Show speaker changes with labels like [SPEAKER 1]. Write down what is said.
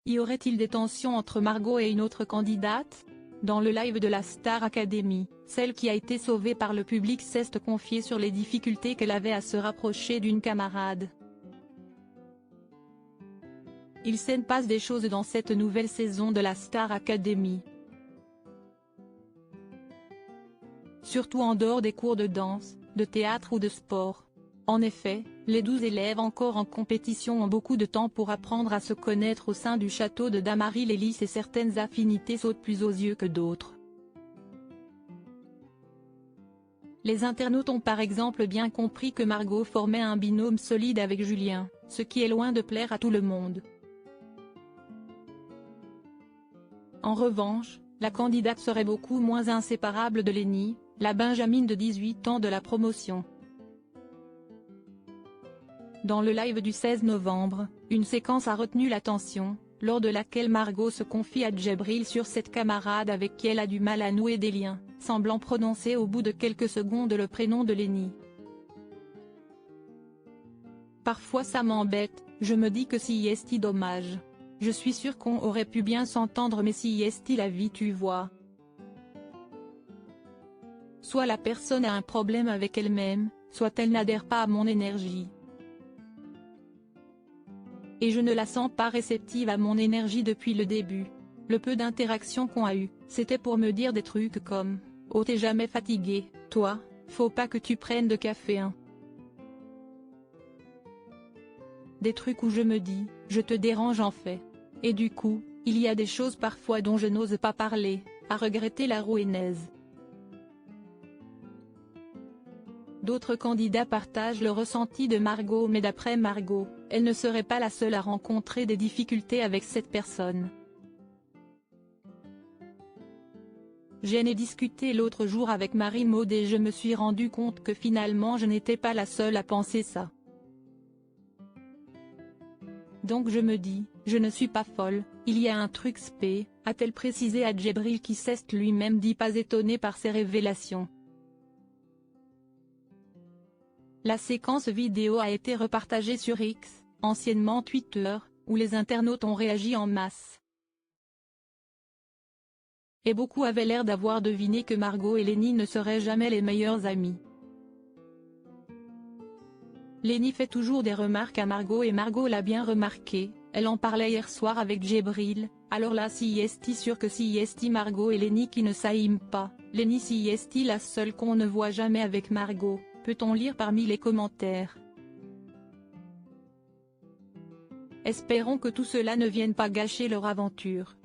[SPEAKER 1] Y aurait-il des tensions entre Margot et une autre candidate? Dans le live de la Star Academy, celle qui a été sauvée par le public s'est confiée sur les difficultés qu'elle avait à se rapprocher d'une camarade. Il s'en passe des choses dans cette nouvelle saison de la Star Academy. Surtout en dehors des cours de danse, de théâtre ou de sport. En effet, les 12 élèves encore en compétition ont beaucoup de temps pour apprendre à se connaître au sein du château de Damary-Lélis et certaines affinités sautent plus aux yeux que d'autres. Les internautes ont par exemple bien compris que Margot formait un binôme solide avec Julien, ce qui est loin de plaire à tout le monde. En revanche, la candidate serait beaucoup moins inséparable de Lenny, la benjamine de 18 ans de la promotion. Dans le live du 16 novembre, une séquence a retenu l'attention, lors de laquelle Margot se confie à Djibril sur cette camarade avec qui elle a du mal à nouer des liens, semblant prononcer au bout de quelques secondes le prénom de Lenny. Parfois ça m'embête, je me dis que si est dommage. Je suis sûre qu'on aurait pu bien s'entendre mais si est la vie tu vois. Soit la personne a un problème avec elle-même, soit elle n'adhère pas à mon énergie. Et je ne la sens pas réceptive à mon énergie depuis le début. Le peu d'interaction qu'on a eu, c'était pour me dire des trucs comme « Oh t'es jamais fatigué, toi, faut pas que tu prennes de café hein ». Des trucs où je me dis « Je te dérange en fait ». Et du coup, il y a des choses parfois dont je n'ose pas parler, à regretter la rouennaise. D'autres candidats partagent le ressenti de Margot mais d'après Margot, elle ne serait pas la seule à rencontrer des difficultés avec cette personne. J'en ai discuté l'autre jour avec Marie Maud et je me suis rendu compte que finalement je n'étais pas la seule à penser ça. Donc je me dis, je ne suis pas folle, il y a un truc spé, a-t-elle précisé à Djibril qui s'est lui-même dit pas étonné par ces révélations. La séquence vidéo a été repartagée sur X, anciennement Twitter, où les internautes ont réagi en masse. Et beaucoup avaient l'air d'avoir deviné que Margot et Lenny ne seraient jamais les meilleures amies. Lenny fait toujours des remarques à Margot et Margot l'a bien remarqué, elle en parlait hier soir avec Djibril, alors là si est sûr que si est Margot et Lenny qui ne s'aiment pas, Lenny si est la seule qu'on ne voit jamais avec Margot, peut-on lire parmi les commentaires. Espérons que tout cela ne vienne pas gâcher leur aventure.